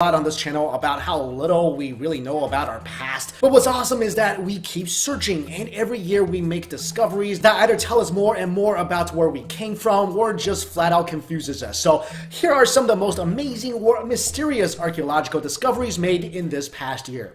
On this channel about how little we really know about our past. But what's awesome is that we keep searching, and every year we make discoveries that either tell us more and more about where we came from or just flat out confuses us. So here are some of the most amazing or mysterious archaeological discoveries made in this past year.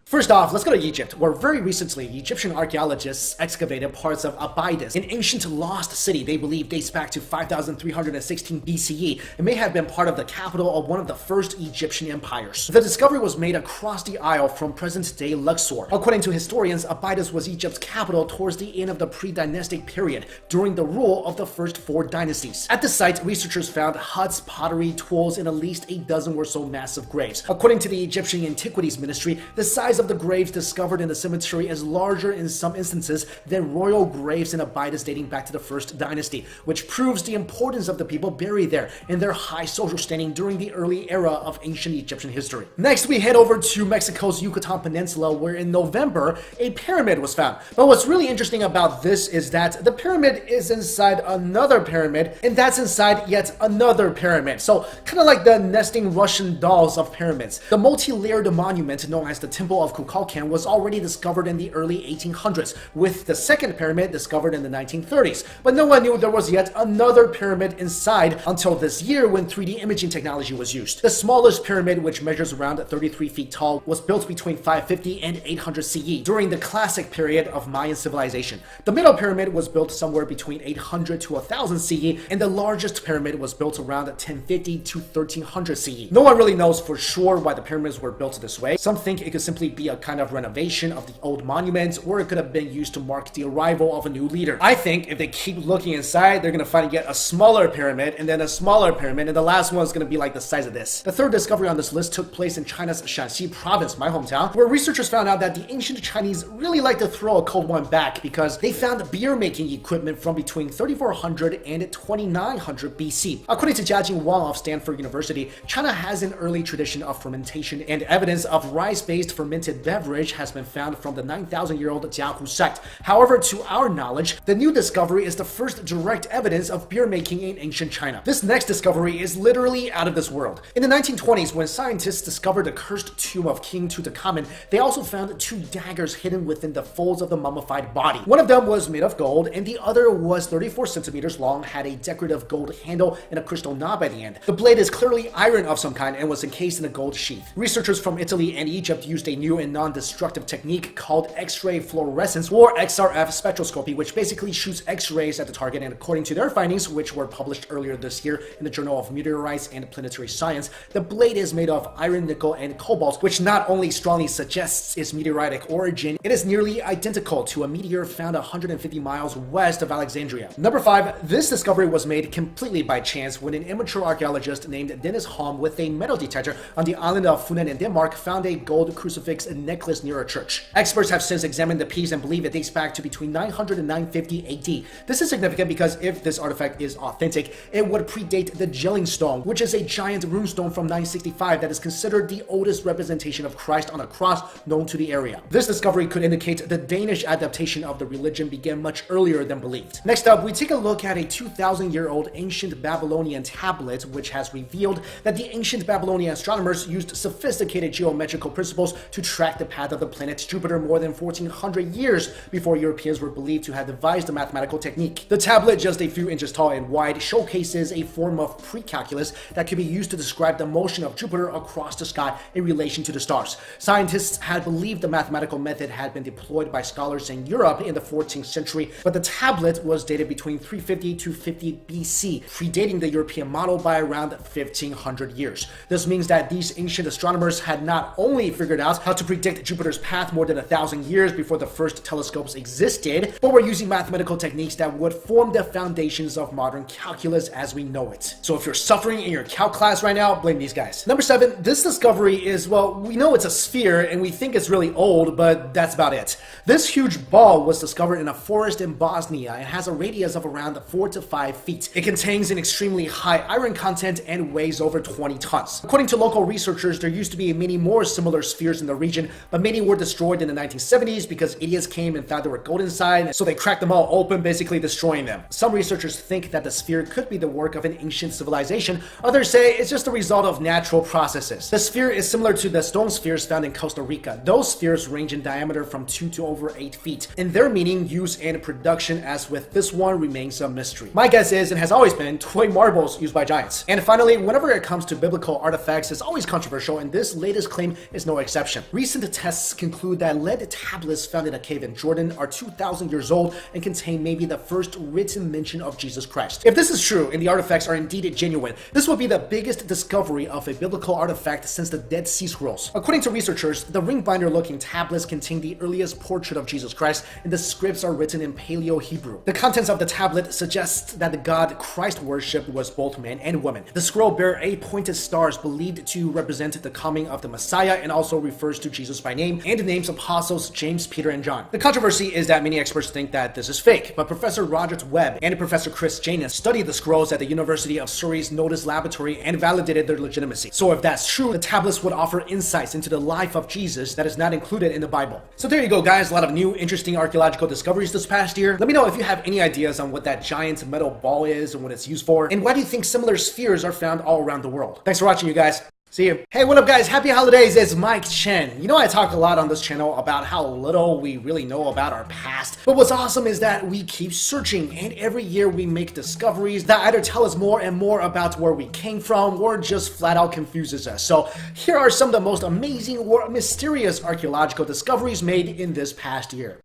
First off, let's go to Egypt, where very recently Egyptian archaeologists excavated parts of Abydos, an ancient lost city they believe dates back to 5316 BCE. It may have been part of the capital of one of the first Egyptian empires. The discovery was made across the Isle from present-day Luxor. According to historians, Abydos was Egypt's capital towards the end of the pre-dynastic period, during the rule of the first 4 dynasties. At the site, researchers found huts, pottery, tools, and at least a dozen or so massive graves. According to the Egyptian Antiquities Ministry, the size of the graves discovered in the cemetery is larger in some instances than royal graves in Abydos dating back to the first dynasty, which proves the importance of the people buried there and their high social standing during the early era of ancient Egyptian history. Next, we head over to Mexico's Yucatan Peninsula, where in November, a pyramid was found. But what's really interesting about this is that the pyramid is inside another pyramid, and that's inside yet another pyramid. So kind of like the nesting Russian dolls of pyramids. The multi-layered monument known as the Temple of Kukulkan was already discovered in the early 1800s, with the second pyramid discovered in the 1930s. But no one knew there was yet another pyramid inside until this year when 3D imaging technology was used. The smallest pyramid, which measures around 33 feet tall, was built between 550 and 800 CE during the classic period of Mayan civilization. The middle pyramid was built somewhere between 800 to 1000 CE, and the largest pyramid was built around 1050 to 1300 CE. No one really knows for sure why the pyramids were built this way. Some think it could simply be a kind of renovation of the old monuments, or it could have been used to mark the arrival of a new leader. I think if they keep looking inside, they're gonna find yet a smaller pyramid, and then a smaller pyramid, and the last one's gonna be like the size of this. The third discovery on this list took place in China's Shanxi province, my hometown, where researchers found out that the ancient Chinese really like to throw a cold one back because they found beer making equipment from between 3400 and 2900 BC. According to Jiajing Wang of Stanford University, China has an early tradition of fermentation, and evidence of rice-based fermented beverage has been found from the 9,000-year-old Jiahu site. However, to our knowledge, the new discovery is the first direct evidence of beer making in ancient China. This next discovery is literally out of this world. In the 1920s, when scientists discovered the cursed tomb of King Tutankhamun, they also found 2 daggers hidden within the folds of the mummified body. One of them was made of gold, and the other was 34 centimeters long, had a decorative gold handle and a crystal knob at the end. The blade is clearly iron of some kind and was encased in a gold sheath. Researchers from Italy and Egypt used a new and non-destructive technique called X-ray fluorescence, or XRF spectroscopy, which basically shoots X-rays at the target, and according to their findings, which were published earlier this year in the Journal of Meteorites and Planetary Science, the blade is made of iron, nickel, and cobalt, which not only strongly suggests its meteoritic origin, it is nearly identical to a meteor found 150 miles west of Alexandria. Number 5, this discovery was made completely by chance when an amateur archaeologist named Dennis Holm with a metal detector on the island of Funen in Denmark found a gold crucifix necklace near a church. Experts have since examined the piece and believe it dates back to between 900 and 950 AD. This is significant because if this artifact is authentic, it would predate the Gelling Stone, which is a giant runestone from 965 that is considered the oldest representation of Christ on a cross known to the area. This discovery could indicate the Danish adaptation of the religion began much earlier than believed. Next up, we take a look at a 2,000-year-old ancient Babylonian tablet, which has revealed that the ancient Babylonian astronomers used sophisticated geometrical principles to track the path of the planet Jupiter more than 1400 years before Europeans were believed to have devised the mathematical technique. The tablet, just a few inches tall and wide, showcases a form of pre-calculus that could be used to describe the motion of Jupiter across the sky in relation to the stars. Scientists had believed the mathematical method had been deployed by scholars in Europe in the 14th century, but the tablet was dated between 350 to 50 BC, predating the European model by around 1500 years. This means that these ancient astronomers had not only figured out how to predict Jupiter's path more than 1,000 years before the first telescopes existed, but were using mathematical techniques that would form the foundations of modern calculus as we know it. So if you're suffering in your calc class right now, blame these guys. Number 7, this discovery is, well, we know it's a sphere and we think it's really old, but that's about it. This huge ball was discovered in a forest in Bosnia and has a radius of around 4 to 5 feet. It contains an extremely high iron content and weighs over 20 tons. According to local researchers, there used to be many more similar spheres in the region region, but many were destroyed in the 1970s because idiots came and thought they were gold inside, so they cracked them all open, basically destroying them. Some researchers think that the sphere could be the work of an ancient civilization. Others say it's just the result of natural processes. The sphere is similar to the stone spheres found in Costa Rica. Those spheres range in diameter from 2 to over 8 feet. In their meaning, use, and production, as with this one, remains a mystery. My guess is, and has always been, toy marbles used by giants. And finally, whenever it comes to biblical artifacts, it's always controversial, and this latest claim is no exception. Recent tests conclude that lead tablets found in a cave in Jordan are 2,000 years old and contain maybe the first written mention of Jesus Christ. If this is true, and the artifacts are indeed genuine, this would be the biggest discovery of a biblical artifact since the Dead Sea Scrolls. According to researchers, the ring binder-looking tablets contain the earliest portrait of Jesus Christ, and the scripts are written in Paleo-Hebrew. The contents of the tablet suggests that the God Christ worshipped was both man and woman. The scroll bear 8 pointed stars believed to represent the coming of the Messiah and also refers to Jesus by name and names apostles James, Peter, and John. The controversy is that many experts think that this is fake, but Professor Roger Webb and Professor Chris Janus studied the scrolls at the University of Surrey's Notice Laboratory and validated their legitimacy. So if that's true, the tablets would offer insights into the life of Jesus that is not included in the Bible. So there you go, guys. A lot of new interesting archaeological discoveries this past year. Let me know if you have any ideas on what that giant metal ball is and what it's used for, and why do you think similar spheres are found all around the world? Thanks for watching, you guys. See you. Hey, what up, guys? Happy holidays. It's Mike Chen. You know, I talk a lot on this channel about how little we really know about our past, but what's awesome is that we keep searching, and every year we make discoveries that either tell us more and more about where we came from or just flat out confuses us. So here are some of the most amazing or mysterious archaeological discoveries made in this past year.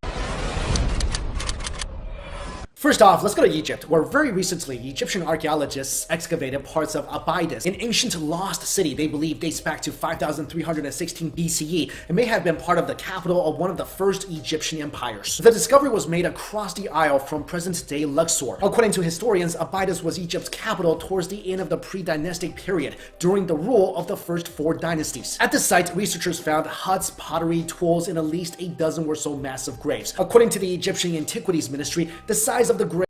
First off, let's go to Egypt, where very recently Egyptian archaeologists excavated parts of Abydos, an ancient lost city they believe dates back to 5316 BCE and may have been part of the capital of one of the first Egyptian empires. The discovery was made across the Isle from present-day Luxor. According to historians, Abydos was Egypt's capital towards the end of the pre-dynastic period, during the rule of the first 4 dynasties. At the site, researchers found huts, pottery, tools, and at least a dozen or so massive graves. According to the Egyptian Antiquities Ministry, the size of the grave